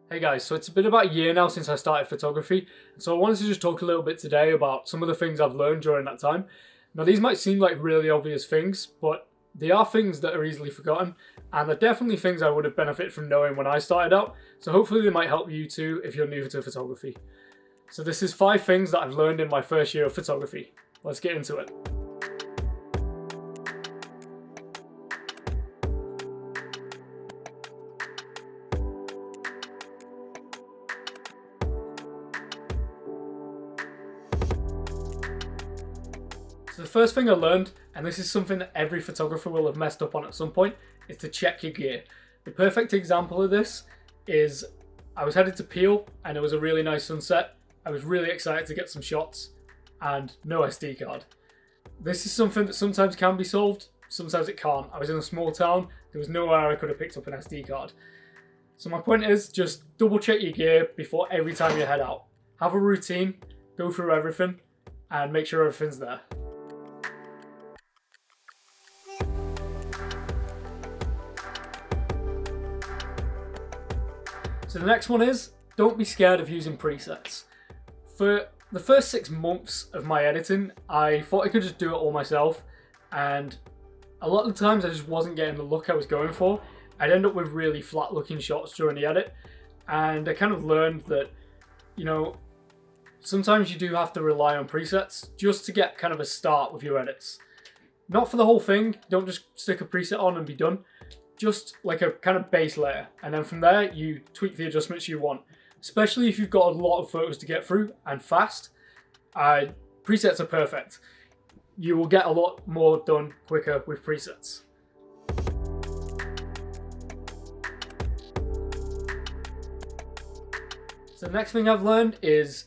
Hey guys, so it's been about a year now since I started photography, so I wanted to just talk a little bit today about some of the things I've learned during that time. Now these might seem like really obvious things, but they are things that are easily forgotten, and they're definitely things I would have benefited from knowing when I started out, so hopefully they might help you too if you're new to photography. So this is 5 things that I've learned in my first year of photography. Let's get into it. So the first thing I learned, and this is something that every photographer will have messed up on at some point, is to check your gear. The perfect example of this is I was headed to Peel and it was a really nice sunset. I was really excited to get some shots and no SD card. This is something that sometimes can be solved, sometimes it can't. I was in a small town, there was nowhere I could have picked up an SD card. So my point is just double check your gear before every time you head out. Have a routine, go through everything and make sure everything's there. So the next one is, don't be scared of using presets. For the first 6 months of my editing, I thought I could just do it all myself, and a lot of the times I just wasn't getting the look I was going for. I'd end up with really flat looking shots during the edit, and I kind of learned that, you know, sometimes you do have to rely on presets just to get kind of a start with your edits. Not for the whole thing, don't just stick a preset on and be done. Just like a kind of base layer, and then from there you tweak the adjustments you want. Especially if you've got a lot of photos to get through and fast, presets are perfect. You will get a lot more done quicker with presets. So the next thing I've learned is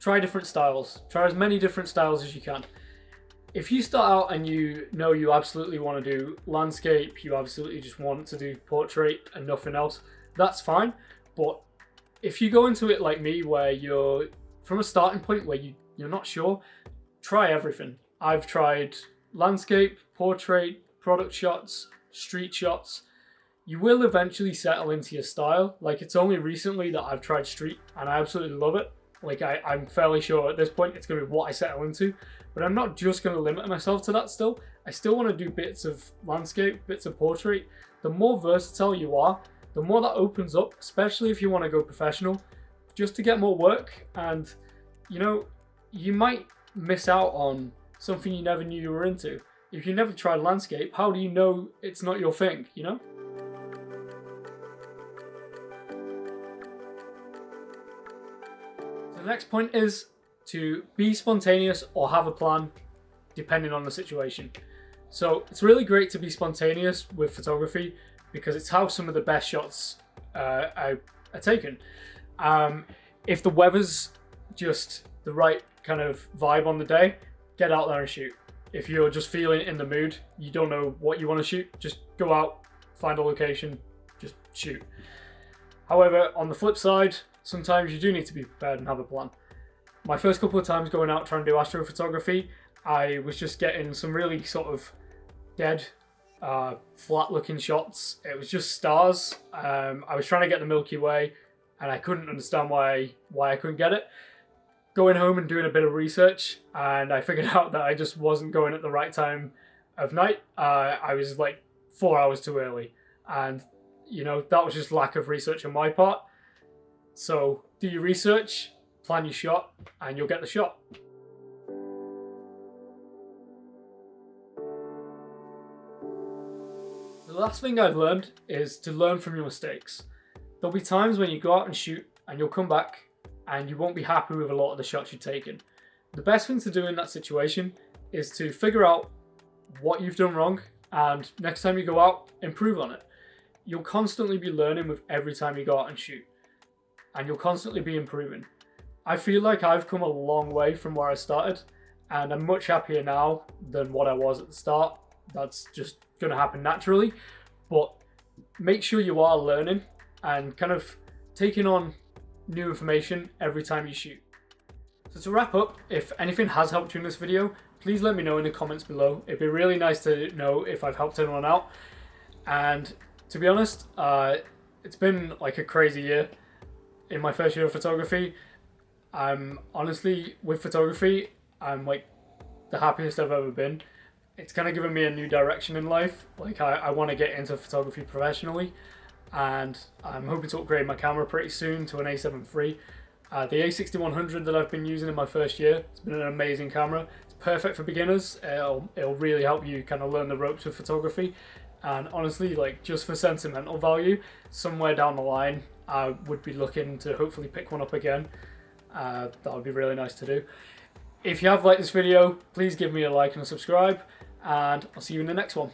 try different styles. Try as many different styles as you can. If you start out and you know you absolutely want to do landscape, you absolutely just want to do portrait and nothing else, that's fine. But if you go into it like me, where you're from a starting point where you're not sure, try everything. I've tried landscape, portrait, product shots, street shots. You will eventually settle into your style. Like, it's only recently that I've tried street and I absolutely love it. Like, I'm fairly sure at this point it's going to be what I settle into. But I'm not just going to limit myself to that still. I still want to do bits of landscape, bits of portrait. The more versatile you are, the more that opens up, especially if you want to go professional, just to get more work. And, you know, you might miss out on something you never knew you were into. If you never tried landscape, how do you know it's not your thing, you know? So the next point is to be spontaneous or have a plan depending on the situation. So it's really great to be spontaneous with photography because it's how some of the best shots are taken. If the weather's just the right kind of vibe on the day, get out there and shoot. If you're just feeling in the mood, you don't know what you want to shoot, just go out, find a location, just shoot. However, on the flip side, sometimes you do need to be prepared and have a plan. My first couple of times going out trying to do astrophotography, I was just getting some really sort of dead, flat looking shots. It was just stars. I was trying to get the Milky Way and I couldn't understand why I couldn't get it. Going home and doing a bit of research, and I figured out that I just wasn't going at the right time of night. I was like 4 hours too early, and you know, that was just lack of research on my part. So do your research, plan your shot, and you'll get the shot. The last thing I've learned is to learn from your mistakes. There'll be times when you go out and shoot and you'll come back and you won't be happy with a lot of the shots you've taken. The best thing to do in that situation is to figure out what you've done wrong, and next time you go out, improve on it. You'll constantly be learning with every time you go out and shoot, and you'll constantly be improving. I feel like I've come a long way from where I started, and I'm much happier now than what I was at the start. That's just going to happen naturally, but make sure you are learning and kind of taking on new information every time you shoot. So to wrap up, if anything has helped you in this video, please let me know in the comments below. It'd be really nice to know if I've helped anyone out. And to be honest, it's been like a crazy year. in my first year of photography. Honestly, with photography, I'm like the happiest I've ever been. It's kind of given me a new direction in life. Like I want to get into photography professionally, and I'm hoping to upgrade my camera pretty soon to an A7 III. The A6100 that I've been using in my first year, it's been an amazing camera. It's perfect for beginners. It'll really help you kind of learn the ropes of photography. And honestly, like just for sentimental value, somewhere down the line, I would be looking to hopefully pick one up again. That would be really nice to do. If you have liked this video, please give me a like and a subscribe, and I'll see you in the next one.